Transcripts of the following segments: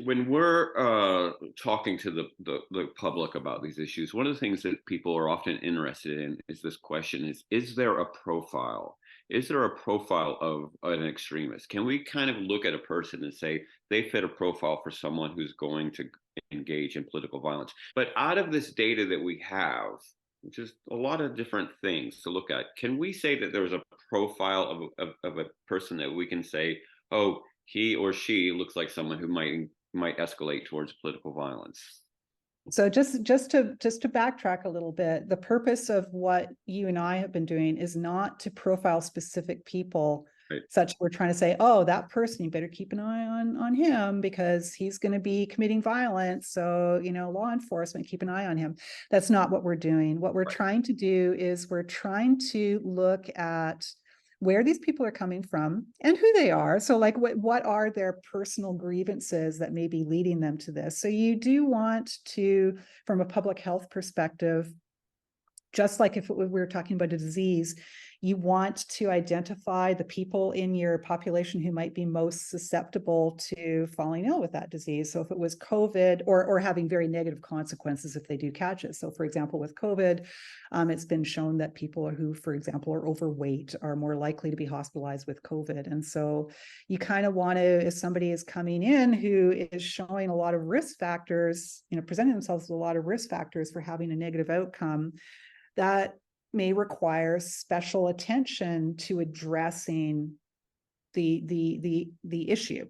When we're talking to the public about these issues, one of the things that people are often interested in is this question is there a profile? Is there a profile of an extremist? Can we kind of look at a person and say they fit a profile for someone who's going to engage in political violence? But out of this data that we have, which is a lot of different things to look at, can we say that there's a profile of a person that we can say, oh, he or she looks like someone who might escalate towards political violence? So just to backtrack a little bit, the purpose of what you and I have been doing is not to profile specific people, Right. such we're trying to say, oh, that person, you better keep an eye on him because he's going to be committing violence. So, law enforcement, keep an eye on him. That's not what we're doing. What we're trying to do is we're trying to look at where these people are coming from and who they are. So like what are their personal grievances that may be leading them to this? So you do want to, from a public health perspective, just like if we were talking about a disease, you want to identify the people in your population who might be most susceptible to falling ill with that disease. So if it was COVID or having very negative consequences if they do catch it. So for example, with COVID, it's been shown that people who, for example, are overweight are more likely to be hospitalized with COVID. And so you kind of want to, if somebody is coming in who is showing a lot of risk factors, presenting themselves with a lot of risk factors for having a negative outcome, that may require special attention to addressing the issue.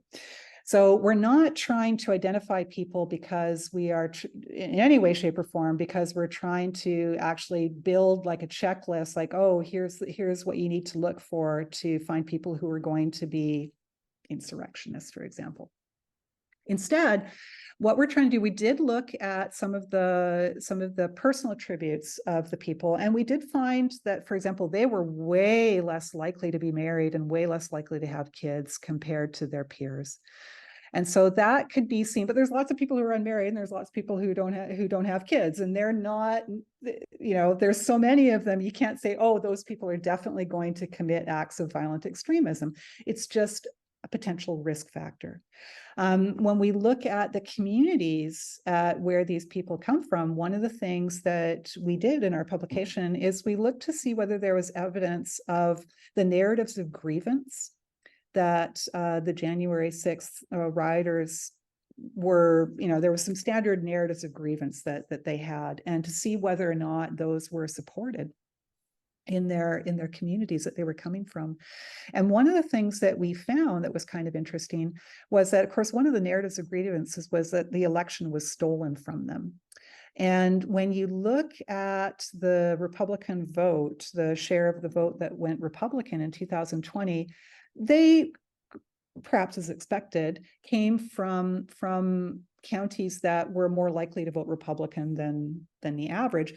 So we're not trying to identify people because we are in any way, shape, or form, because we're trying to actually build like a checklist, like, oh, here's what you need to look for to find people who are going to be insurrectionists, for example. Instead, what we're trying to do, we did look at some of the personal attributes of the people, and we did find that, for example, they were way less likely to be married and way less likely to have kids compared to their peers. And so that could be seen, but there's lots of people who are unmarried and there's lots of people who don't have kids, and they're not, there's so many of them, you can't say, oh, those people are definitely going to commit acts of violent extremism. It's just a potential risk factor. When we look at the communities where these people come from, one of the things that we did in our publication is we looked to see whether there was evidence of the narratives of grievance that the January 6th rioters were, there was some standard narratives of grievance that they had, and to see whether or not those were supported in their communities that they were coming from. And one of the things that we found that was kind of interesting was that, of course, one of the narratives of grievances was that the election was stolen from them. And when you look at the Republican vote, the share of the vote that went Republican in 2020, they, perhaps as expected, came from counties that were more likely to vote Republican than the average.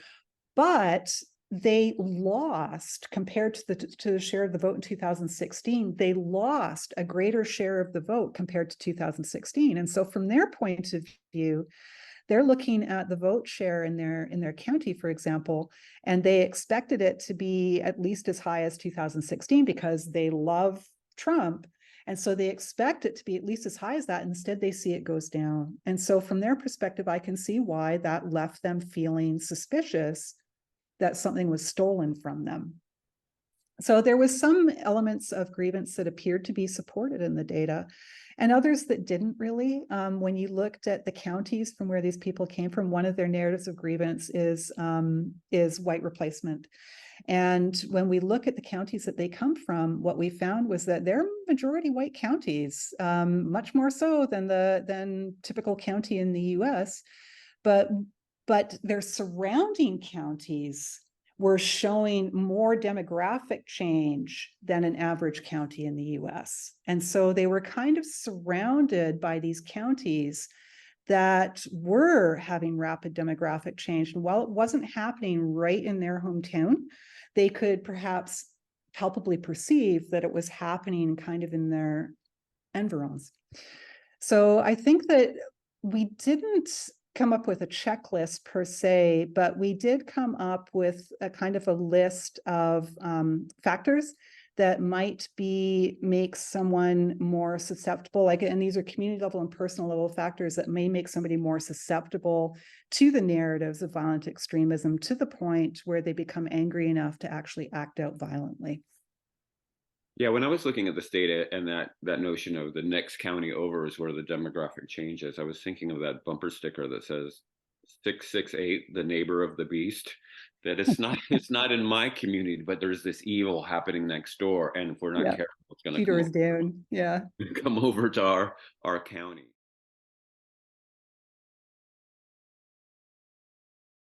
But they lost, compared to the share of the vote in 2016, they lost a greater share of the vote compared to 2016. And so from their point of view, they're looking at the vote share in their county, for example, and they expected it to be at least as high as 2016 because they love Trump. And so they expect it to be at least as high as that. Instead, they see it goes down. And so from their perspective, I can see why that left them feeling suspicious that something was stolen from them. So there was some elements of grievance that appeared to be supported in the data, and others that didn't really. When you looked at the counties from where these people came from, one of their narratives of grievance is white replacement. And when we look at the counties that they come from, what we found was that they're majority white counties, much more so than typical county in the US. But their surrounding counties were showing more demographic change than an average county in the US. And so they were kind of surrounded by these counties that were having rapid demographic change. And while it wasn't happening right in their hometown, they could perhaps palpably perceive that it was happening kind of in their environs. So I think that we didn't come up with a checklist per se, but we did come up with a kind of a list of factors that might be make someone more susceptible, like, and these are community level and personal level factors that may make somebody more susceptible to the narratives of violent extremism, to the point where they become angry enough to actually act out violently. Yeah, when I was looking at this data and that notion of the next county over is where the demographic changes, I was thinking of that bumper sticker that says 668, the neighbor of the beast. That it's not in my community, but there's this evil happening next door, and if we're not Yeah, careful, it's going to Peter is down. Yeah. come over to our county.